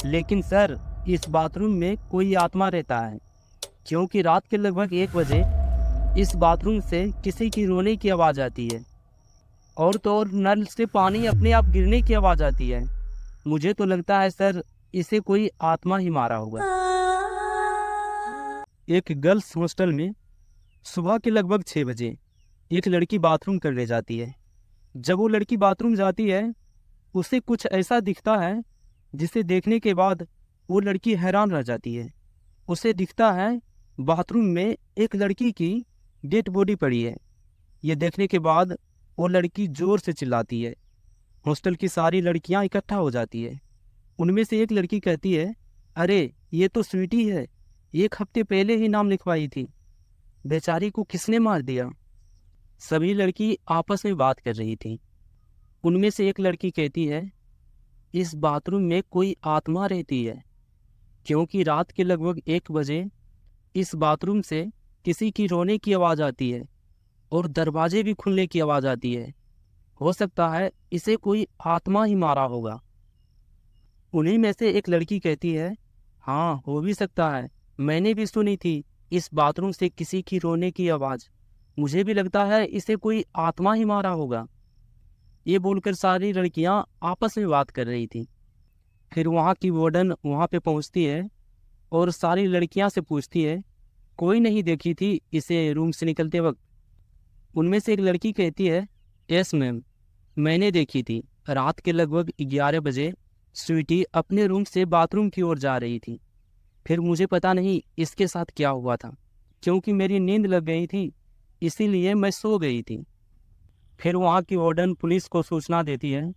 लेकिन सर इस बाथरूम में कोई आत्मा रहता है, क्योंकि रात के लगभग 1 बजे इस बाथरूम से किसी की रोने की आवाज़ आती है, और तो और नल से पानी अपने आप गिरने की आवाज़ आती है। मुझे तो लगता है सर इसे कोई आत्मा ही मारा होगा। एक गर्ल्स हॉस्टल में सुबह के लगभग 6 बजे एक लड़की बाथरूम करने जाती है। जब वो लड़की बाथरूम जाती है, उसे कुछ ऐसा दिखता है जिसे देखने के बाद वो लड़की हैरान रह जाती है। उसे दिखता है बाथरूम में एक लड़की की डेड बॉडी पड़ी है। ये देखने के बाद वो लड़की जोर से चिल्लाती है। हॉस्टल की सारी लड़कियां इकट्ठा हो जाती है। उनमें से एक लड़की कहती है, अरे ये तो स्वीटी है, 1 हफ्ते पहले ही नाम लिखवाई थी, बेचारी को किसने मार दिया। सभी लड़की आपस में बात कर रही थी। उनमें से एक लड़की कहती है, इस बाथरूम में कोई आत्मा रहती है, क्योंकि रात के लगभग 1 बजे इस बाथरूम से किसी की रोने की आवाज़ आती है और दरवाजे भी खुलने की आवाज़ आती है। हो सकता है इसे कोई आत्मा ही मारा होगा। उन्हीं में से एक लड़की कहती है, हाँ हो भी सकता है, मैंने भी सुनी थी इस बाथरूम से किसी की रोने की आवाज़। मुझे भी लगता है इसे कोई आत्मा ही मारा होगा। ये बोलकर सारी लड़कियां आपस में बात कर रही थी। फिर वहाँ की वार्डन वहाँ पे पहुँचती है और सारी लड़कियां से पूछती है, कोई नहीं देखी थी इसे रूम से निकलते वक्त। उनमें से एक लड़की कहती है, यस मैम, मैंने देखी थी। रात के लगभग 11 बजे स्वीटी अपने रूम से बाथरूम की ओर जा रही थी। फिर मुझे पता नहीं इसके साथ क्या हुआ था, क्योंकि मेरी नींद लग गई थी, इसीलिए मैं सो गई थी। फिर वहाँ की वार्डन पुलिस को सूचना देती है।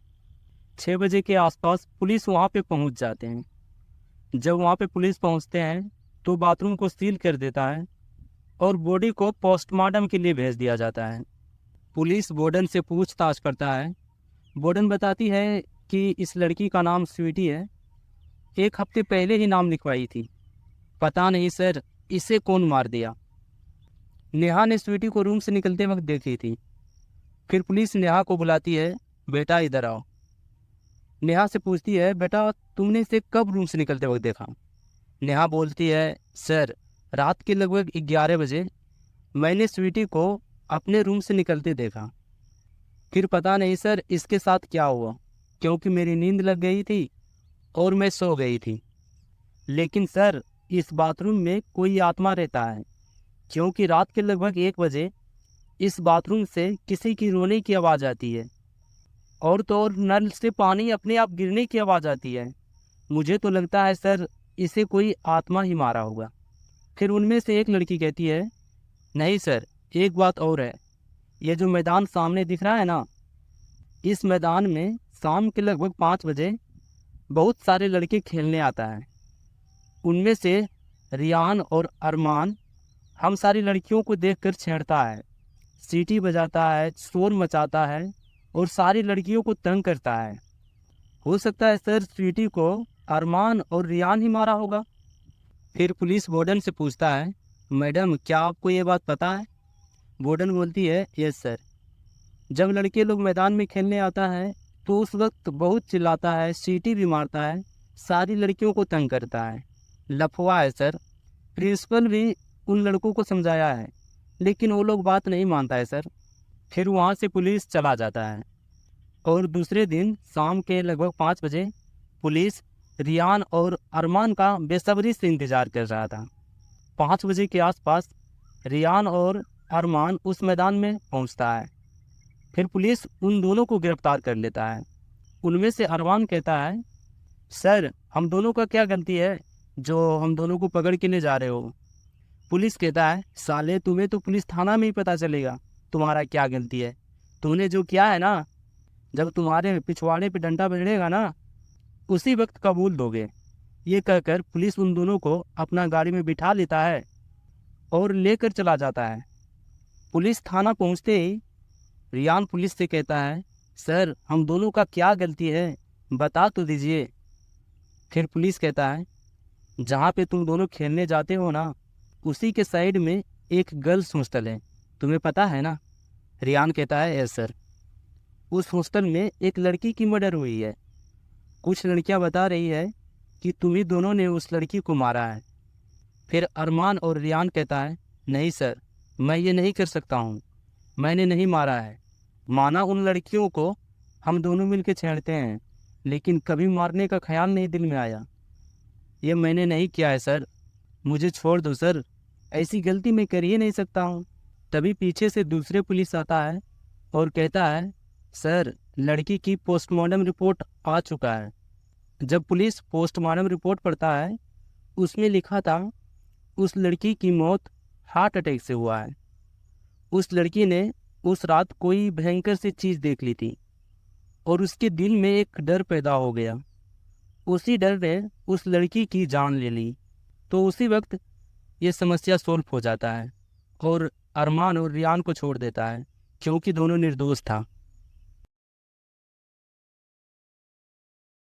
6 बजे के आसपास पुलिस वहाँ पे पहुँच जाते हैं। जब वहाँ पे पुलिस पहुँचते हैं तो बाथरूम को सील कर देता है और बॉडी को पोस्टमार्टम के लिए भेज दिया जाता है। पुलिस वार्डन से पूछताछ करता है। वार्डन बताती है कि इस लड़की का नाम स्वीटी है, 1 हफ्ते पहले ही नाम लिखवाई थी। पता नहीं सर इसे कौन मार दिया। नेहा ने स्वीटी को रूम से निकलते वक्त देखी थी। फिर पुलिस नेहा को बुलाती है, बेटा इधर आओ। नेहा से पूछती है, बेटा तुमने इसे कब रूम से निकलते वक्त देखा। नेहा बोलती है, सर रात के लगभग 11 बजे मैंने स्वीटी को अपने रूम से निकलते देखा। फिर पता नहीं सर इसके साथ क्या हुआ, क्योंकि मेरी नींद लग गई थी और मैं सो गई थी। लेकिन सर इस बाथरूम में कोई आत्मा रहता है, क्योंकि रात के लगभग 1 बजे इस बाथरूम से किसी की रोने की आवाज़ आती है, और तो और नल से पानी अपने आप गिरने की आवाज़ आती है। मुझे तो लगता है सर इसे कोई आत्मा ही मारा होगा। फिर उनमें से एक लड़की कहती है, नहीं सर एक बात और है, ये जो मैदान सामने दिख रहा है ना, इस मैदान में शाम के लगभग 5 बजे बहुत सारे लड़के खेलने आता है। उनमें से रियान और अरमान हम सारी लड़कियों को देखकर छेड़ता है, सीटी बजाता है, शोर मचाता है और सारी लड़कियों को तंग करता है। हो सकता है सर स्वीटी को अरमान और रियान ही मारा होगा। फिर पुलिस वार्डन से पूछता है, मैडम क्या आपको ये बात पता है। वार्डन बोलती है, यस सर। जब लड़के लोग मैदान में खेलने आता है तो उस वक्त बहुत चिल्लाता है, सीटी भी मारता है, सारी लड़कियों को तंग करता है। लफवा है सर। प्रिंसिपल भी उन लड़कों को समझाया है, लेकिन वो लोग बात नहीं मानता है सर। फिर वहाँ से पुलिस चला जाता है और दूसरे दिन शाम के लगभग 5 बजे पुलिस रियान और अरमान का बेसब्री से इंतज़ार कर रहा था। 5 बजे के आसपास रियान और अरमान उस मैदान में पहुंचता है। फिर पुलिस उन दोनों को गिरफ्तार कर लेता है। उनमें से अरमान कहता है, सर हम दोनों का क्या गलती है जो हम दोनों को पकड़ के ले जा रहे हो। पुलिस कहता है, साले तुम्हें तो पुलिस थाना में ही पता चलेगा तुम्हारा क्या गलती है। तुमने जो किया है ना, जब तुम्हारे पिछवाड़े पे डंडा बजड़ेगा ना, उसी वक्त कबूल दोगे। ये कहकर पुलिस उन दोनों को अपना गाड़ी में बिठा लेता है और लेकर चला जाता है। पुलिस थाना पहुंचते ही रियान पुलिस से कहता है, सर हम दोनों का क्या गलती है, बता तो दीजिए। फिर पुलिस कहता है, जहाँ पे तुम दोनों खेलने जाते हो ना, उसी के साइड में एक गर्ल्स हॉस्टल है, तुम्हें पता है ना। रियान कहता है, यस सर। उस हॉस्टल में एक लड़की की मर्डर हुई है। कुछ लड़कियां बता रही है कि तुम ही दोनों ने उस लड़की को मारा है। फिर अरमान और रियान कहता है, नहीं सर, मैं ये नहीं कर सकता हूँ, मैंने नहीं मारा है। माना उन लड़कियों को हम दोनों मिलकर छेड़ते हैं, लेकिन कभी मारने का ख्याल नहीं दिल में आया। ये मैंने नहीं किया है सर, मुझे छोड़ दो सर, ऐसी गलती मैं कर ही नहीं सकता हूँ। तभी पीछे से दूसरे पुलिस आता है और कहता है, सर लड़की की पोस्टमार्टम रिपोर्ट आ चुका है। जब पुलिस पोस्टमार्टम रिपोर्ट पढ़ता है, उसमें लिखा था उस लड़की की मौत हार्ट अटैक से हुआ है। उस लड़की ने उस रात कोई भयंकर सी चीज़ देख ली थी और उसके दिल में एक डर पैदा हो गया। उसी डर ने उस लड़की की जान ले ली। तो उसी वक्त ये समस्या सॉल्व हो जाता है और अरमान और रियान को छोड़ देता है, क्योंकि दोनों निर्दोष था।